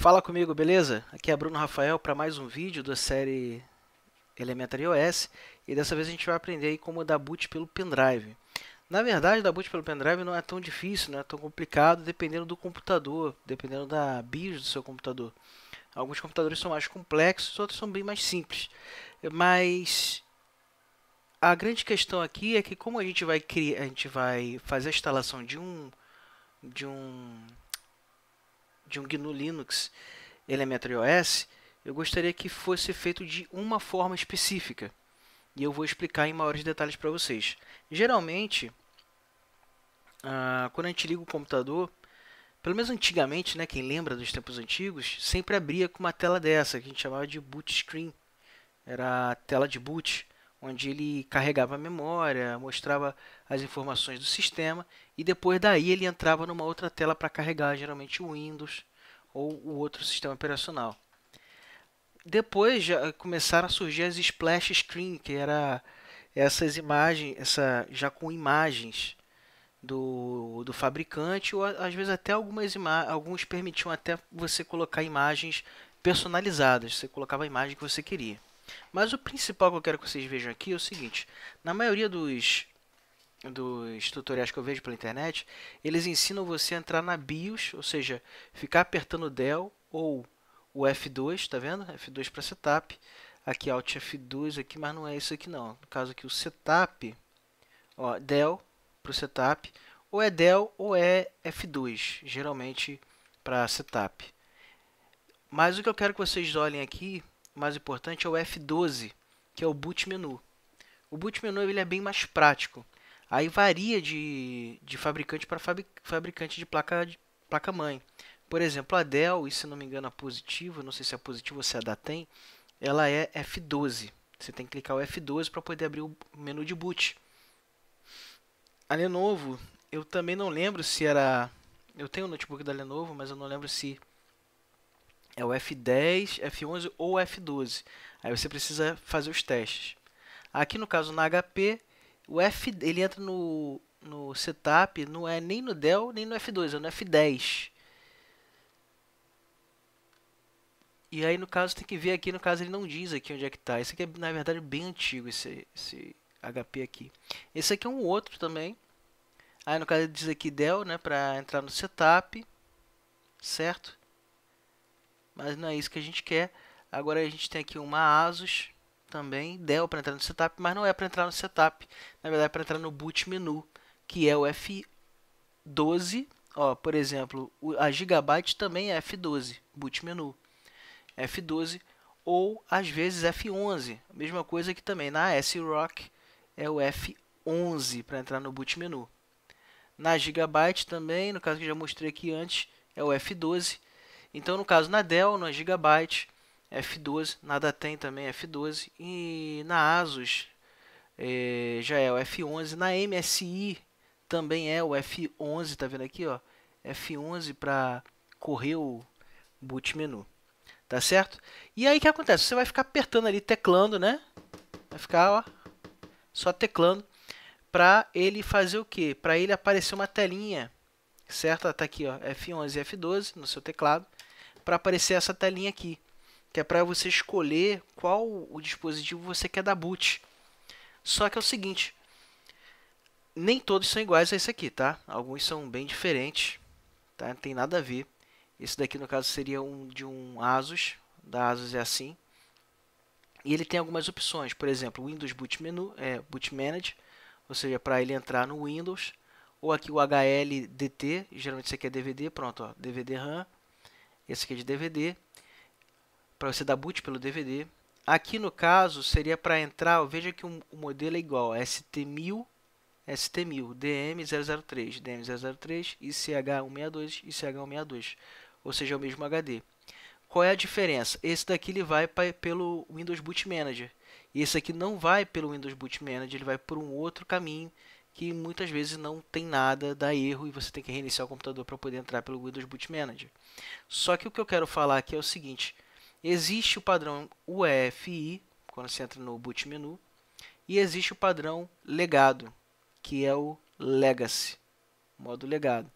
Fala comigo, beleza? Aqui é Bruno Rafael para mais um vídeo da série Elementary OS e dessa vez a gente vai aprender aí como dar boot pelo pendrive. Na verdade, dar boot pelo pendrive não é tão difícil, não é tão complicado, dependendo do computador, dependendo da BIOS do seu computador. Alguns computadores são mais complexos, outros são bem mais simples. Mas a grande questão aqui é que como a gente vai fazer a instalação de um de um GNU Linux Elementary OS, eu gostaria que fosse feito de uma forma específica. E eu vou explicar em maiores detalhes para vocês. Geralmente, quando a gente liga o computador, pelo menos antigamente, né, quem lembra dos tempos antigos, sempre abria com uma tela dessa, que a gente chamava de boot screen. Era a tela de boot, onde ele carregava a memória, mostrava as informações do sistema, e depois daí ele entrava numa outra tela para carregar, geralmente o Windows ou o outro sistema operacional. Depois já começaram a surgir as splash screen, que era essas imagens, já com imagens do fabricante, ou às vezes até alguns permitiam até você colocar imagens personalizadas, você colocava a imagem que você queria. Mas o principal que eu quero que vocês vejam aqui é o seguinte: na maioria dos tutoriais que eu vejo pela internet, eles ensinam você a entrar na BIOS, ou seja, ficar apertando o Del ou o F2, tá vendo? F2 para setup. Aqui Alt F2 aqui, mas não é isso aqui não. No caso aqui o setup, ó, Del para o setup, ou é Del ou é F2, geralmente para setup. Mas o que eu quero que vocês olhem aqui, o mais importante é o F12, que é o boot menu. O boot menu ele é bem mais prático. Aí varia de fabricante para fabricante de placa mãe. Por exemplo, a Dell, e se não me engano a Positivo, não sei se é a Positivo ou se é a Datem, ela é F12. Você tem que clicar o F12 para poder abrir o menu de boot. A Lenovo, eu também não lembro se era... Eu tenho o notebook da Lenovo, mas eu não lembro se é o F10, F11 ou F12. Aí você precisa fazer os testes. Aqui no caso na HP, o F ele entra no setup, não é nem no Dell nem no F2, é no F10. E aí no caso tem que ver aqui, no caso ele não diz aqui onde é que está. Esse aqui é na verdade bem antigo, esse HP aqui. Esse aqui é um outro também. Aí no caso ele diz aqui Dell, né, para entrar no setup, certo? Mas não é isso que a gente quer. Agora a gente tem aqui uma Asus também, Dell para entrar no setup, mas não é para entrar no setup. Na verdade é para entrar no boot menu, que é o F12. Ó, por exemplo, a Gigabyte também é F12, boot menu. F12 ou às vezes F11. A mesma coisa aqui também na S-Rock é o F11 para entrar no boot menu. Na Gigabyte também, no caso que eu já mostrei aqui antes, é o F12. Então, no caso, na Dell, na Gigabyte, F12, na Datem também F12 e na Asus já é o F11, na MSI também é o F11, tá vendo aqui, ó? F11 para correr o boot menu, tá certo? E aí o que acontece? Você vai ficar apertando ali, teclando, né? Vai ficar, ó, só teclando para ele fazer o quê? Para ele aparecer uma telinha, certo? Tá aqui, ó, F11 e F12 no seu teclado, para aparecer essa telinha aqui, que é para você escolher qual o dispositivo você quer dar boot. Só que é o seguinte, nem todos são iguais a esse aqui, tá? Alguns são bem diferentes, tá? Não tem nada a ver. Esse daqui, no caso, seria um de um Asus, da Asus é assim. E ele tem algumas opções, por exemplo, Windows Boot Menu, Boot Manager, ou seja, para ele entrar no Windows, ou aqui o HLDT, geralmente isso aqui é DVD, pronto, ó, DVD RAM, esse aqui é de DVD, para você dar boot pelo DVD. Aqui no caso seria para entrar, veja que o modelo é igual, ST1000, ST1000, DM003, DM003, ICH162, ICH162, ou seja, é o mesmo HD. Qual é a diferença? Esse daqui ele vai pelo Windows Boot Manager, e esse aqui não vai pelo Windows Boot Manager, ele vai por um outro caminho que muitas vezes não tem nada, dá erro e você tem que reiniciar o computador para poder entrar pelo Windows Boot Manager. Só que o que eu quero falar aqui é o seguinte: existe o padrão UEFI, quando você entra no boot menu, e existe o padrão legado, que é o Legacy, modo legado.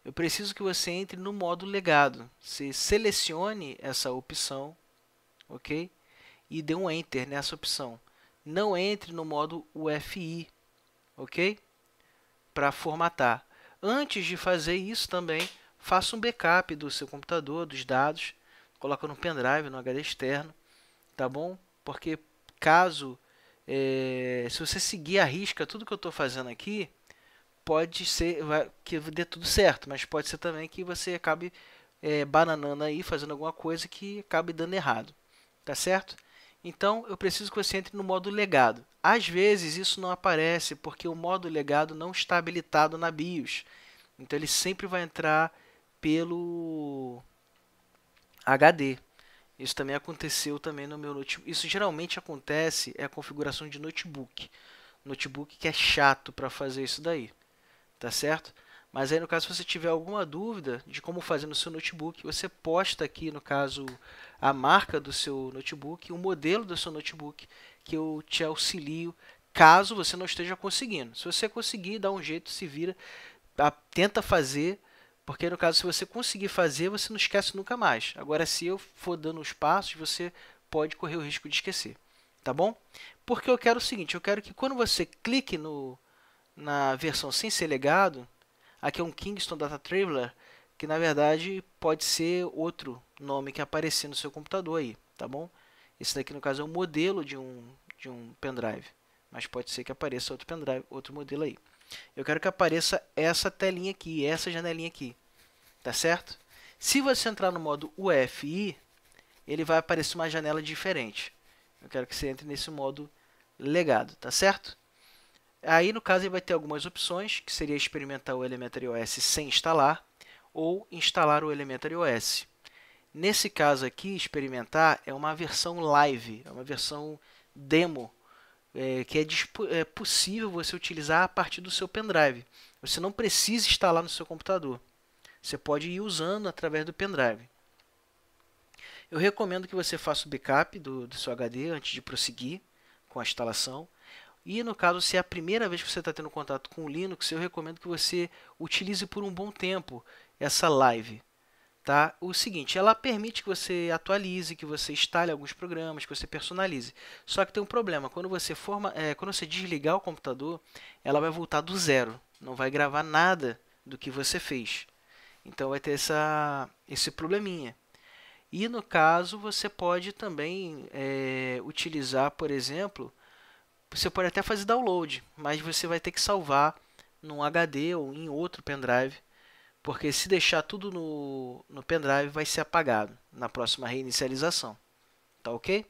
eu preciso que você entre no modo legado. Você selecione essa opção, ok? E dê um Enter nessa opção. Não entre no modo UFI, ok? Para formatar. Antes de fazer isso também, faça um backup do seu computador, dos dados, coloca no pendrive, no HD externo, tá bom? Porque caso, se você seguir à risca tudo que eu estou fazendo aqui, pode ser que dê tudo certo, mas pode ser também que você acabe bananando aí, fazendo alguma coisa que acabe dando errado, tá certo? Então, eu preciso que você entre no modo legado. Às vezes, isso não aparece porque o modo legado não está habilitado na BIOS. Então, ele sempre vai entrar pelo HD. Isso também aconteceu também no meu notebook. Isso geralmente acontece a configuração de notebook. Notebook que é chato para fazer isso daí, tá certo? Mas aí no caso, se você tiver alguma dúvida de como fazer no seu notebook, você posta aqui no caso a marca do seu notebook, o modelo do seu notebook, que eu te auxilio caso você não esteja conseguindo. Se você conseguir, dá um jeito, se vira, tenta fazer, porque no caso, se você conseguir fazer, você não esquece nunca mais. Agora, se eu for dando os passos, você pode correr o risco de esquecer, tá bom? Porque eu quero o seguinte, eu quero que quando você clique na versão sem ser legado, aqui é um Kingston Data Traveler, que na verdade pode ser outro nome que aparecer no seu computador aí, tá bom? Esse daqui no caso é um modelo de um pendrive, mas pode ser que apareça outro pendrive, outro modelo aí. Eu quero que apareça essa telinha aqui, essa janelinha aqui, tá certo? Se você entrar no modo UEFI, ele vai aparecer uma janela diferente. Eu quero que você entre nesse modo legado, tá certo? Aí no caso ele vai ter algumas opções, que seria experimentar o Elementary OS sem instalar, ou instalar o Elementary OS. Nesse caso aqui, experimentar é uma versão live, é uma versão demo, que é possível você utilizar a partir do seu pendrive. Você não precisa instalar no seu computador. Você pode ir usando através do pendrive. Eu recomendo que você faça o backup do seu HD antes de prosseguir com a instalação. E no caso, se é a primeira vez que você está tendo contato com o Linux, eu recomendo que você utilize por um bom tempo essa live. Tá? O seguinte, ela permite que você atualize, que você instale alguns programas, que você personalize. Só que tem um problema, quando quando você desligar o computador, ela vai voltar do zero, não vai gravar nada do que você fez. Então vai ter esse probleminha. E no caso, você pode também utilizar, por exemplo, você pode até fazer download, mas você vai ter que salvar num HD ou em outro pendrive, porque se deixar tudo no pendrive vai ser apagado na próxima reinicialização. Tá ok?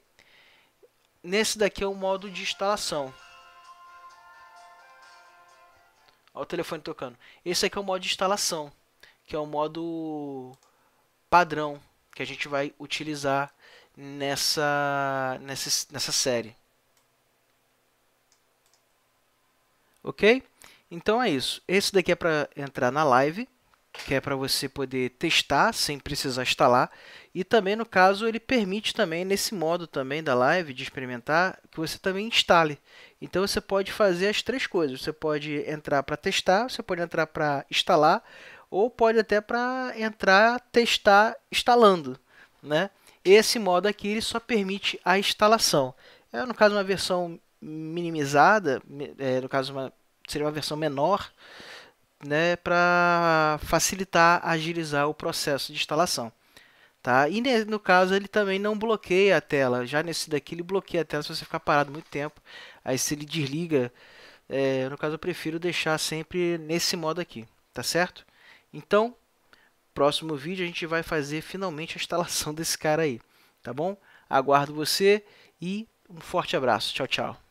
Nesse daqui é o modo de instalação. Olha o telefone tocando. Esse aqui é o modo de instalação, que é o modo padrão que a gente vai utilizar nessa série. Ok? Então é isso. Esse daqui é para entrar na live, que é para você poder testar sem precisar instalar. E também, no caso, ele permite também, nesse modo também da live, de experimentar, que você também instale. Então, você pode fazer as três coisas. Você pode entrar para testar, você pode entrar para instalar, ou pode até para entrar, testar, instalando, né? Esse modo aqui ele só permite a instalação. No caso, uma versão minimizada, no caso, seria uma versão menor, né, para facilitar, agilizar o processo de instalação. Tá? E no caso ele também não bloqueia a tela. Já nesse daqui ele bloqueia a tela se você ficar parado muito tempo. Aí se ele desliga, no caso eu prefiro deixar sempre nesse modo aqui, tá certo? Então, próximo vídeo a gente vai fazer finalmente a instalação desse cara aí, tá bom? Aguardo você e um forte abraço. Tchau, tchau.